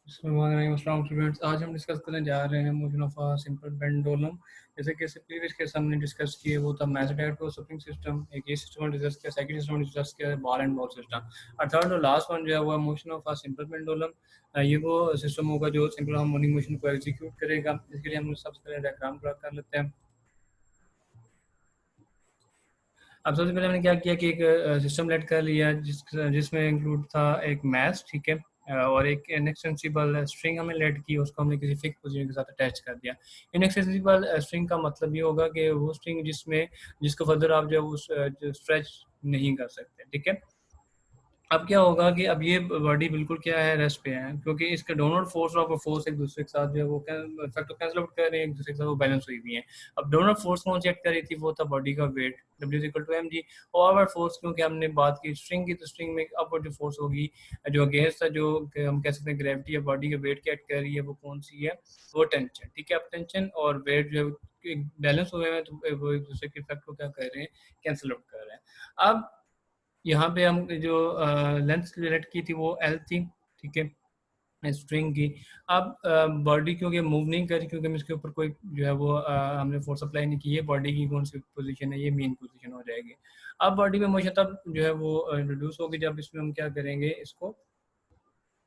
Students, आज हम discuss करने जा रहे हैं motion of a simple pendulum. जैसे कि प्रीवियस केस हमने डिस्कस किए, वो था मैथड को स्प्रिंग सिस्टम, एक ये सिस्टम डिस्कस किया, सेकंड सिस्टम डिस्कस किया बॉल एंड बॉल सिस्टम, और थर्ड और लास्ट वन जो है वो motion of a simple pendulum. ये वो सिस्टम होगा जो सिंपल हार्मोनिक मोशन को एग्जीक्यूट करेगा। इसके लिए हम सबसे पहले डायग्राम ड्रा कर लेते हैं। अब सबसे पहले हमने क्या किया कि एक सिस्टम लेट कर लिया जिसमें इंक्लूड था एक मैथ, ठीक है, और एक इनएक्सटेंसिबल स्ट्रिंग हमने लेट की, उसको हमने किसी फिक्स पोजीशन के साथ अटैच कर दिया। इनएक्सटेंसिबल स्ट्रिंग का मतलब ये होगा कि वो स्ट्रिंग जिसको फर्दर आप जो है वो स्ट्रेच नहीं कर सकते, ठीक है। अब क्या होगा कि अब ये बॉडी बिल्कुल क्या है, रेस्ट पे है, क्योंकि इसके डोनर फोर्स और फोर्स एक दूसरे के साथ जो है वो फैक्टर कैंसिल आउट कर रहे हैं, एक दूसरे के साथ वो बैलेंस हुई हुई है। अब डोनर फोर्स कौन सी एक्ट कर रही थी, वो था बॉडी का वेट W=mg, और अपवर्ड फोर्स क्योंकि हमने बात की स्ट्रिंग की, तो स्ट्रिंग में अपवर्ड जो फोर्स होगी जो अगेंस्ट था, जो हम कह सकते हैं ग्रेविटी या बॉडी के वेट की एक्ट कर रही है, वो कौन सी है, वो टेंशन, ठीक है। अब टेंशन और वेट जो है बैलेंस हुए हैं, तो वो एक दूसरे के इफेक्ट को क्या कर रहे हैं, कैंसिल आउट कर रहे हैं। अब यहाँ पे हम जो लेंथ सिलेक्ट की थी वो एल थी, ठीक है, स्ट्रिंग की। अब बॉडी क्योंकि मूव नहीं करी, क्योंकि हम इसके ऊपर कोई जो है वो हमने फोर्स अप्लाई नहीं की है, बॉडी की कौन सी पोजीशन है, ये मेन पोजीशन हो जाएगी। अब बॉडी में मोशन तब जो है वो इंट्रोड्यूस होगी जब इसमें हम क्या करेंगे, इसको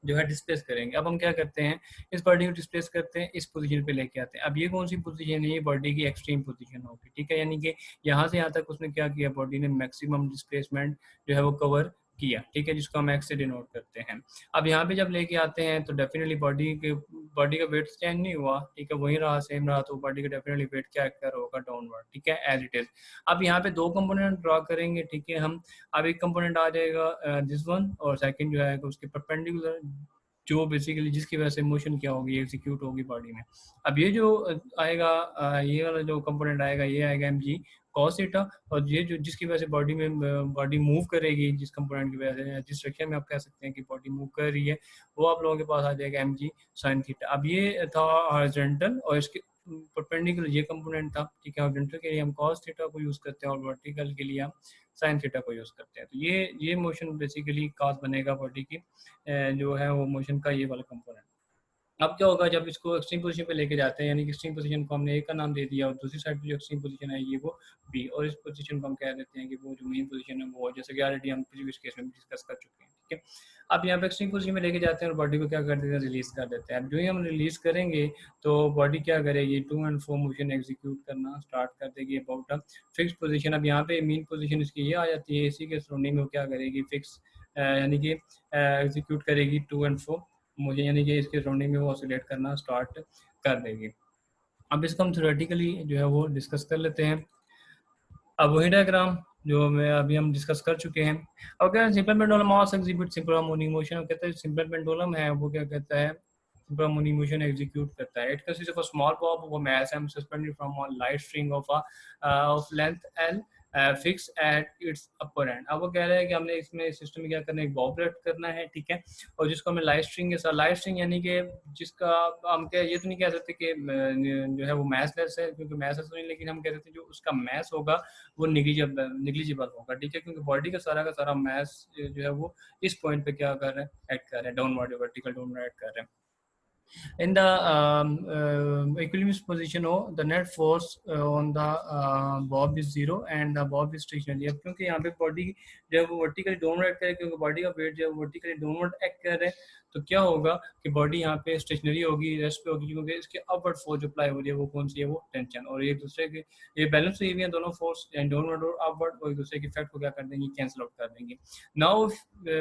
जो है डिस्प्लेस करेंगे। अब हम क्या करते हैं, इस बॉडी को डिस्प्लेस करते हैं, इस पोजीशन पे लेके आते हैं। अब ये कौन सी पोजीशन है, ये बॉडी की एक्सट्रीम पोजीशन होगी, ठीक है, यानी कि यहाँ से यहाँ तक उसने क्या किया, बॉडी ने मैक्सिमम डिस्प्लेसमेंट जो है वो कवर किया, ठीक है, जिसको हम एक्स से डिनोट करते हैं। अब यहाँ पे जब लेके आते हैं तो डेफिनेटली बॉडी का वेट चेंज नहीं हुआ, ठीक है, वही रहा, सेम रहा, तो बॉडी का डेफिनेटली वेट क्या कर होगा, डाउनवर्ड, ठीक है, एज इट इज। अब यहाँ पे दो कंपोनेंट ड्रॉ करेंगे, ठीक है हम। अब एक कंपोनेंट आ जाएगा दिस वन, और सेकंड जो है उसके परपेंडिकुलर, जो बेसिकली जिसकी वजह से मोशन क्या होगी, एग्जीक्यूट होगी बॉडी में। अब ये जो आएगा, ये वाला जो कंपोनेंट आएगा, ये आएगा mg cos थीटा, और ये जो जिसकी वजह से बॉडी मूव करेगी, जिस कंपोनेंट की वजह से, जिस सेक्शन में आप कह सकते हैं कि बॉडी मूव कर रही है, वो आप लोगों के पास आ जाएगा mg sin थीटा। अब ये था हॉरिजॉन्टल, और इसके परपेंडिकुलर ये कंपोनेंट था, ठीक है। हॉरिजॉन्टल के लिए हम cos थीटा को यूज करते हैं, और वर्टिकल के लिए हम sin थीटा को यूज करते हैं। तो ये मोशन बेसिकली cos बनेगा बॉडी की, जो है वो मोशन का ये वाला कंपोनेंट। अब क्या होगा जब इसको एक्सट्रीम पोजीशन पे लेके जाते हैं, यानी कि एक्सट्रीम पोजीशन को हमने ए का नाम दे दिया, और दूसरी साइड पे जो एक्सट्रीम पोजीशन है ये वो बी, और इस पोजीशन को हम कह देते हैं कि वो जो मेन पोजीशन है वो, जैसे कि ऑलरेडी हम प्रीवियस केस में डिस्कस कर चुके हैं, ठीक है। अब यहाँ पे एक्सट्रीम पोजीशन में लेके जाते हैं और बॉडी को क्या कर देते हैं, रिलीज कर देते हैं। अब जो ही हम रिलीज करेंगे तो बॉडी क्या करेगी, 2 and 4 मोशन एग्जीक्यूट करना स्टार्ट कर देगी अबाउट अ फिक्स पोजीशन। अब यहाँ पे मेन पोजीशन इसकी ये आ जाती है, इसी के सराउंडिंग में क्या करेगी, फिक्स यानी कि एग्जीक्यूट करेगी 2 and 4 मुझे, यानी कि इसके सराउंडिंग में वो ऑसिलेट करना स्टार्ट कर देगी। अब इसको हम थ्योरेटिकली जो है वो डिस्कस कर लेते हैं। अब वही डायग्राम जो मैं अभी हम डिस्कस कर चुके हैं। अब क्या सिंपल पेंडुलम मास एग्जीक्यूट सिंपल हार्मोनिक मोशन, कहते हैं सिंपल पेंडुलम है वो क्या कहता है, सिंपल हार्मोनिक मोशन एग्जीक्यूट करता है। It consist of a small Bob of a mass m suspended from a light string of length l fix at its upper and. अब वो कह रहे हैं कि हमने इसमें सिस्टम में क्या करना है, एक बॉब लेट करना है, ठीक है, और जिसको हमें लाइट स्ट्रिंग के साथ, लाइट स्ट्रिंग यानी कि जिसका हम क्या ये तो नहीं कह सकते कि जो है वो मैसलेस है, क्योंकि मैसलेस तो नहीं, लेकिन हम कह सकते हैं जो उसका मैस होगा वो निग्लिजिबल होगा, ठीक है, क्योंकि बॉडी का सारा मैस जो है वो इस पॉइंट पे क्या कर रहे हैं, एक्ट कर रहे हैं, डाउनवर्ड वर्टिकल डाउनवर्ड एक्ट कर रहे हैं। In the equilibrium position O, the net force on the bob is 0 and the bob is stationary। अब क्योंकि यहाँ पे बॉडी जो है वो वर्टिकली डाउनवर्ड एक्ट करे, क्योंकि बॉडी का वेट जो है वर्टिकली डाउनवर्ड एक्ट कर रहे हैं, तो क्या होगा कि बॉडी यहाँ पे स्टेशनरी होगी, रेस्ट पे होगी, क्योंकि इसके अपवर्ड फोर्स जो अप्लाई हो रही है वो कौन सी है, वो टेंशन, और एक दूसरे के ये बैलेंस हुई हुई है दोनों फोर्स, डाउनवर्ड और अपवर्ड, वो एक दूसरे के इफेक्ट को क्या कर देंगे, कैंसिल आउट कर देंगे। Now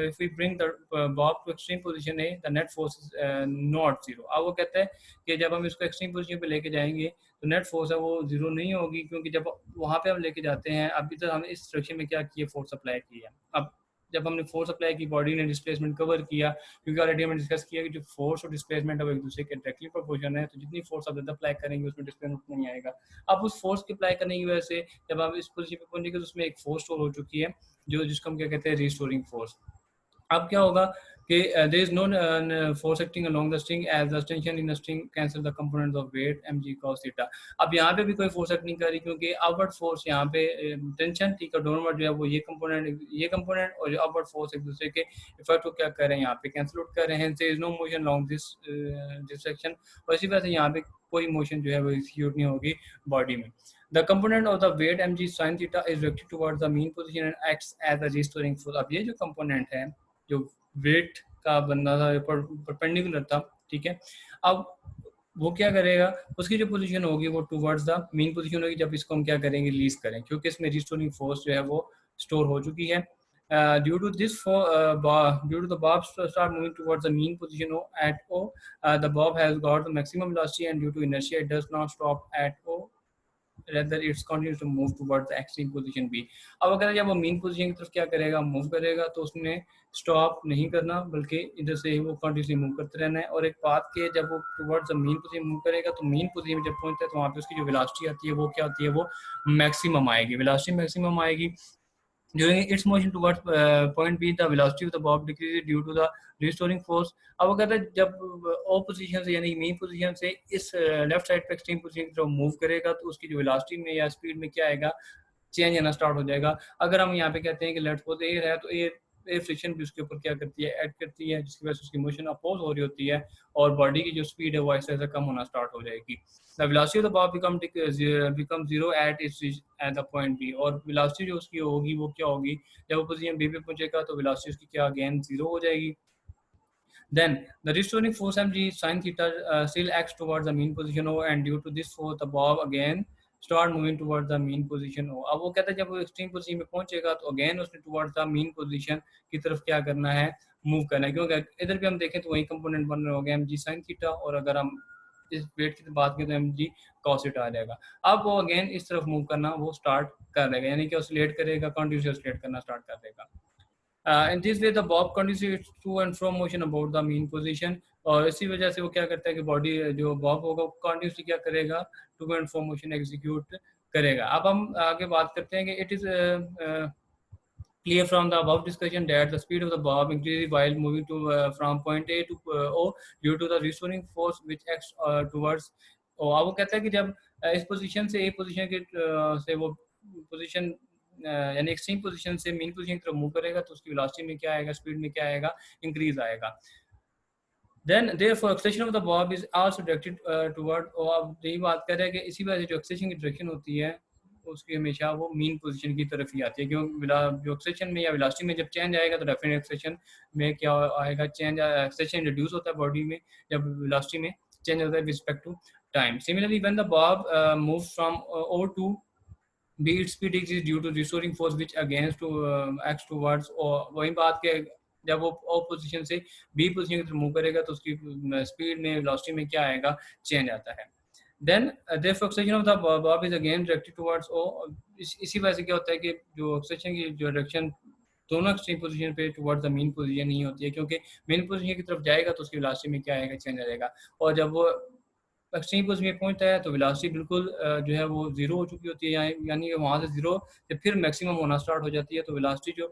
if we bring the bob to extreme position A, the net force is not zero। अब वो कहते हैं कि जब हम इसको एक्सट्रीम पोजीशन पे लेके जाएंगे तो नेट फोर्स है वो जीरो नहीं होगी, क्योंकि जब वहां पे हम लेके जाते हैं, अभी तक हमने इस स्ट्रक्चर में क्या किया, फोर्स अप्लाई किया। अब जब हमने फोर्स अप्लाई की, बॉडी ने डिस्प्लेसमेंट कवर किया, क्योंकि ऑलरेडी हमने डिस्कस किया कि जो फोर्स और डिस्प्लेसमेंट है वो एक दूसरे के डायरेक्टली प्रोपोर्शनल है, तो जितनी फोर्स आप ज़्यादा अप्लाई करेंगे उसमें डिस्प्लेसमेंट उतना नहीं आएगा। अब उस फोर्स के अप्लाई करने की वजह से जब हम इस पोजीशन पे पहुंचेंगे तो उसमें एक फोर्स स्टोर हो चुकी है, जो जिसको हम क्या कहते हैं, रिस्टोरिंग फोर्स। अब क्या होगा कि there is no force acting along the string as the tension in the string cancel the components of weight mg cos theta। अब यहाँ पे भी कोई फोर्स एक्ट नहीं कर रही क्योंकि अपवर्ड फोर्स यहाँ पे टेंशन ठीक है डाउनवर्ड जो है वो ये कंपोनेंट और जो अपवर्ड फोर्स एक दूसरे के इफेक्ट को क्या कर रहे हैं यहाँ पे कैंसिल आउट कर रहे हैं। there is no motion along this section और इसी वजह से यहाँ पे कोई मोशन जो है वो एक्सिक्यूट नहीं होगी बॉडी में। The component of the weight mg sin theta is directed towards the mean position and acts as a restoring force। अब ये जो कंपोनेंट है जो वेट का बनना था परपेंडिकुलर था, ठीक है, अब वो क्या करेगा, उसकी जो पोजीशन होगी वो टुवर्ड्स द मीन पोजीशन होगी जब इसको हम क्या करेंगे रिलीज करें, क्योंकि इसमें रिस्टोरिंग फोर्स जो है वो स्टोर हो चुकी है। Due to this due to the bob start moving towards the mean position O at O, the bob has got the maximum velocity and due to inertia it does not stop at O, rather it continues to move towards the extreme position B। अब अगर जब वो mean position की तरफ क्या करेगा, move करेगा, तो उसने स्टॉप नहीं करना बल्कि इधर से वो कंटिन्यूसली मूव करते रहना है। और एक बात के जब वो towards the mean position move करेगा तो मीन पोजीशन में जब पहुंचता है तो वहाँ पे उसकी जो वेलोसिटी आती है वो क्या होती है, वो मैक्सिमम आएगी, वेलोसिटी मैक्सिमम आएगी। During its motion towards point B, the velocity of the bob decreases due to the restoring force। अब वो कहता है जब ओ पोजीशन से यानी मेन पोजीशन से इस लेफ्ट साइड पे एक्सट्रीम पोजीशन की तरफ मूव करेगा तो उसकी जो वेलोसिटी में या स्पीड में क्या आएगा, चेंज आना स्टार्ट हो जाएगा। अगर हम यहाँ पे कहते हैं कि लेट्स सपोज एयर है तो एयर फ्रिक्शन भी उसके ऊपर क्या करती है, ऐड करती है, जिसकी वजह से उसकी मोशन अपोज हो रही होती है और बॉडी की जो स्पीड है वो ऐसे ऐसे कम होना स्टार्ट हो जाएगी। The velocity of the bob become zero at its at the point B। और velocity जो उसकी होगी वो क्या होगी, जब वो पोजीशन B पे पहुंचेगा तो velocity उसकी क्या अगेन जीरो हो जाएगी। Then the restoring force mg sin theta still acts towards the mean position O and due to this force the bob again start moving towards the mean position O। अब वो कहता है जब वो extreme position में पहुंचेगा तो again उसने towards the mean position की तरफ क्या करना है, मूव करना है, क्योंकि इधर भी हम देखें तो वही कंपोनेंट बन रहे होंगे mg sin theta और अगर हम इस वेट की बात करें तो mg cos theta आ जाएगा। अब वो अगेन इस तरफ मूव करना वो स्टार्ट कर देगा, यानी कि ऑसिलेट करेगा, कंटिन्यूसली ऑसिलेट करना स्टार्ट कर देगा। In this way the bob continues to and from motion about the mean position। और इसी वजह से वो क्या करता है कि बॉडी जो बॉब होगा कंटिन्यूसली क्या करेगा, to and fro motion execute करेगा। अब हम आगे बात करते हैं कि it is clear from the above discussion that the speed of the bob increases while moving to from point A to O due to the restoring force which acts towards O। अब वो कहता है कि जब इस position से ए position के से वो पोजीशन यानी एक्सट्रीम पोजीशन से मीन पोजीशन की तरफ मूव करेगा तो उसकी वेलोसिटी में क्या आएगा, स्पीड में क्या आएगा, इंक्रीज आएगा। Then therefore acceleration of the bob is also directed toward। और अब यही बात कर रहे हैं कि इसी वजह से जो एक्सेलेरेशन की डायरेक्शन होती है उसकी हमेशा वो मीन पोजीशन की तरफ ही आती है, क्योंकि जो एक्सेलेरेशन में या वेलोसिटी में जब चेंज आएगा तो डेफिनेट एक्सेलेरेशन में क्या आएगा, चेंज, एक्सेलेरेशन रिड्यूस होता है बॉडी में जब वेलोसिटी में चेंज होता है with respect to time. Similarly when the bob moves from O to B its speed decreases due to restoring force which against to acts towards। और वही बात के जब वो O पोजीशन से B पोजीशन की तरफ मूव करेगा तो उसकी स्पीड में वेलोसिटी में क्या आएगा, चेंज आता है। Then therefore acceleration of the bob is again directed towards O। इसी वजह से क्या होता है कि जो एक्सेलेरेशन की जो डायरेक्शन दोनों एक्सट्रीम पोजीशन पे टुवर्ड्स द मीन पोजीशन ही होती है, क्योंकि मीन पोजीशन की तरफ जाएगा तो उसकी वेलोसिटी में क्या आएगा, चेंज आ जाएगा। और जब वो एक्सट्रीम पोजीशन में पहुंचता है तो वेलोसिटी बिल्कुल जो है वो जीरो हो चुकी होती है, यानी कि वहाँ से जीरो से फिर मैक्सिमम होना स्टार्ट हो जाती है। तो वेलोसिटी जो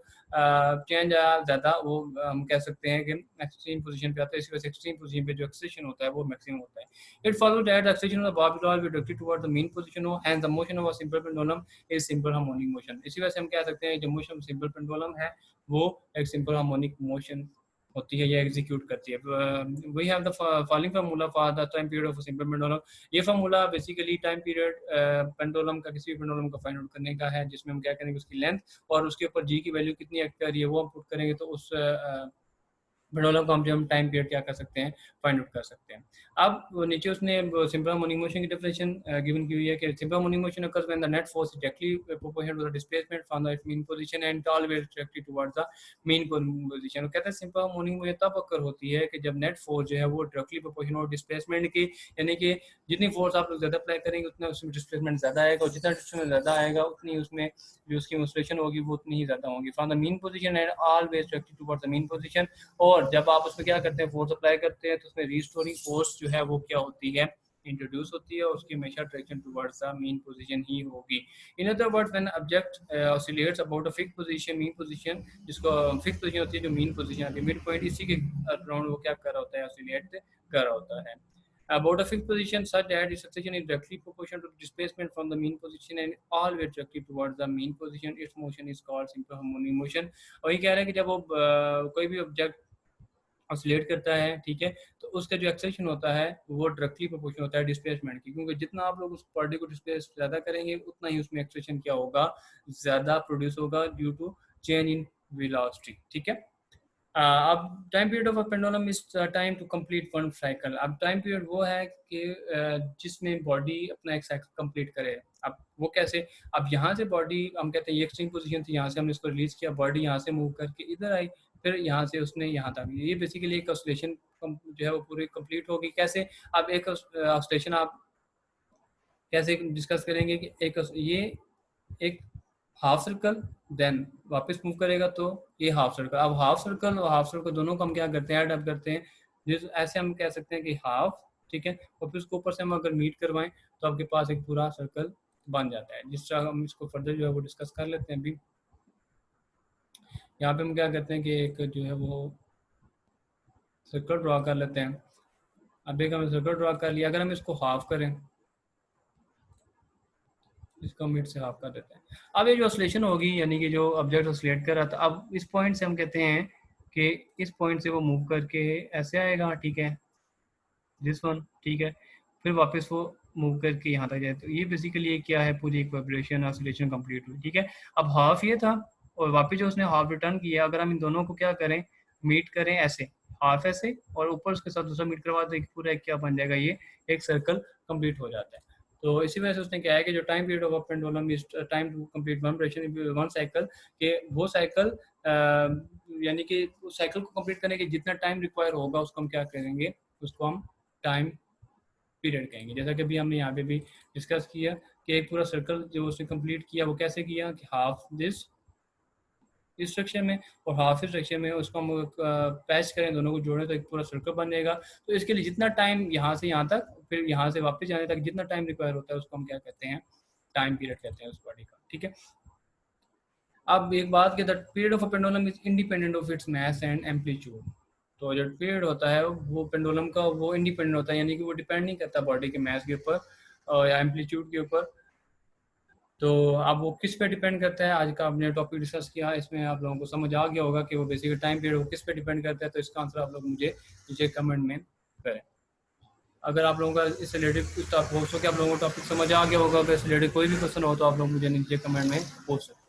चेंज ज़्यादा वो हम कह सकते हैं कि एक्सट्रीम पोजीशन पे आता है, इसी वजह से एक्सट्रीम पोजीशन पे जो एक्सेलेरेशन होता है वो मैक्सिमम होता है। It follows that the acceleration of the bob will always be directed toward the mean position हो and the motion of a simple pendulum is simple harmonic motion. इसी वजह से हम कह सकते हैं जो मोशन सिंपल पेंडुलम है वो एक सिंपल हार्मोनिक मोशन होती है या एग्जीक्यूट करती है। We have the following formula for the time period of simple pendulum. ये formula basically time period pendulum का, किसी भी पेंडुलम का फाइंड आउट करने का है, जिसमें हम क्या करेंगे उसकी लेंथ और उसके ऊपर जी की वैल्यू कितनी एक्ट कर रही है वो हम पुट करेंगे तो उस पेंडुलम को हम टाइम पीरियड क्या कर सकते हैं, फाइंड आउट कर सकते हैं। अब नीचे उसने सिंपल हार्मोनिक मोशन की डेफिनेशन गिवन की हुई है कि simple harmonic motion occurs when the net force is directly proportional to the displacement from the mean position and always directly towards the mean position। कहते हैं सिंपल हार्मोनिक मोशन तब अकर होती है कि जब नेट फोर्स जो है वो डायरेक्टली प्रोपोर्शनल डिस्प्लेसमेंट की, यानी कि जितनी फोर्स आप लोग ज्यादा अप्लाई करेंगे उतना उसमें डिस्प्लेसमेंट ज्यादा आएगा और जितना डिस्प्लेसमेंट ज्यादा आएगा उतनी उसमें जो उसकी एक्सेलरेशन होगी वो उतनी ही ज्यादा होगी। From the mean position and always directly towards the mean position. और जब आप उसमें क्या करते हैं, फोर्स अप्लाई करते हैं तो उसमें रिस्टोरिंग फोर्स जो है वो क्या होती है, इंट्रोड्यूस होती है, उसकी हमेशा direction towards the mean position ही होगी। In other words when object oscillates about a fix position, mean position, जिसको फिक्स पोजीशन होती है जो मीन पोजीशन आती है, मिड पॉइंट, इसी के अराउंड वो क्या कर रहा होता है, ऑसिलेट कर रहा होता है। About a fixed position such that its acceleration is directly proportional to the displacement from the mean position and always directly towards the mean position, its motion is called simple harmonic motion। और ये कह रहा है कि जब वो कोई भी ऑब्जेक्ट ऑसिलेट करता है, ठीक है, तो उसका जो एक्सेलेरेशन होता है वो डायरेक्टली प्रोपोर्शनल होता है डिस्प्लेसमेंट की, क्योंकि जितना आप लोग उस बॉडी को डिस्प्लेस ज़्यादा करेंगे उतना ही उसमें एक्सेलेरेशन क्या होगा, ज़्यादा प्रोड्यूस होगा due to change in velocity, ठीक है। अब time period of a pendulum is time to complete one cycle. अब टाइम पीरियड वो है कि जिसमें बॉडी अपना एक साइकिल कंप्लीट करे। अब वो कैसे, अब यहाँ से बॉडी हम कहते हैं ये एक्सट्रीम पोजीशन थी, यहाँ से हमने इसको रिलीज किया, बॉडी यहाँ से मूव करके इधर आई, फिर यहाँ से उसने यहाँ तक, ये बेसिकली एक ऑसिलेशन जो है वो पूरी कंप्लीट होगी। कैसे, अब एक ऑसिलेशन आप कैसे डिस्कस करेंगे कि ये एक हाफ सर्कल, देन वापस मूव करेगा तो ये हाफ सर्कल। अब हाफ सर्कल और हाफ सर्कल दोनों को हम क्या करते हैं, ऐड अप करते हैं, जिस ऐसे हम कह सकते हैं कि हाफ, ठीक है, और फिर उसको ऊपर से हम अगर मीट करवाएं तो आपके पास एक पूरा सर्कल बन जाता है। जिस तरह हम इसको फर्दर जो है वो डिस्कस कर लेते हैं। अभी यहाँ पे हम क्या करते हैं कि एक जो है वो सर्कल ड्रॉ कर लेते हैं। अब एक हमने सर्कल ड्रॉ कर लिया, अगर हम इसको हाफ करें, इसको मिड से हाफ कर देते हैं। अब ये जो ऑसिलेशन होगी, यानी कि जो ऑब्जेक्ट ऑसिलेट कर रहा था, अब इस पॉइंट से हम कहते हैं कि इस पॉइंट से वो मूव करके ऐसे आएगा, ठीक है, दिस वन, ठीक है, फिर वापस वो मूव करके यहाँ तक जाए। तो ये बेसिकली क्या है, पूरी एक वाइब्रेशन ऑसिलेशन कंप्लीट हुई, ठीक है। अब हाफ ये था और वापस जो उसने हाफ रिटर्न किया, अगर हम इन दोनों को क्या करें, मीट करें ऐसे, हाफ ऐसे और ऊपर उसके साथ दूसरा मीट करवा, तो एक पूरा क्या बन जाएगा, ये एक सर्कल कंप्लीट हो जाता है। तो इसी वजह से उसने क्या है कि जो time period of pendulum is time to complete one cycle, के वो साइकिल यानी कि उस साइकिल को कंप्लीट करने के जितना टाइम रिक्वायर होगा उसको हम क्या करेंगे, उसको हम टाइम पीरियड कहेंगे। जैसा कि अभी हमने यहाँ पे भी डिस्कस किया कि एक पूरा सर्कल जो उसने कंप्लीट किया वो कैसे किया, कि हाफ दिस इस स्ट्रक्चर में और हाफ इस स्ट्रक्चर में, उसको हम पैच करें, दोनों को जोड़ें तो एक पूरा सर्कल बन जाएगा। तो इसके लिए जितना टाइम यहाँ से यहाँ तक, फिर यहाँ से वापस जाने तक जितना टाइम रिक्वायर होता है उसको हम क्या कहते हैं, टाइम पीरियड कहते हैं उस बॉडी का, ठीक है। अब एक बात कि the period of a pendulum is independent of its mass and amplitude. तो जो पीरियड होता है वो पेंडुलम का वो इंडिपेंडेंट होता है, यानी कि वो डिपेंड नहीं करता बॉडी के मास के ऊपर या एम्पलीट्यूड के ऊपर। तो अब वो किस पे डिपेंड करता है, आज का आपने टॉपिक डिस्कस किया, इसमें आप लोगों को समझ आ गया होगा कि वो बेसिकली टाइम पीरियड वो किस पे डिपेंड करता है। तो इसका आंसर आप लोग मुझे नीचे कमेंट में करें। अगर आप लोगों का इस रिलेटेड कुछ हो सके, आप लोगों को टॉपिक समझ आ गया होगा, अगर इस रिलेटेड कोई भी क्वेश्चन हो तो आप लोग मुझे नीचे कमेंट में पूछ सकते हैं।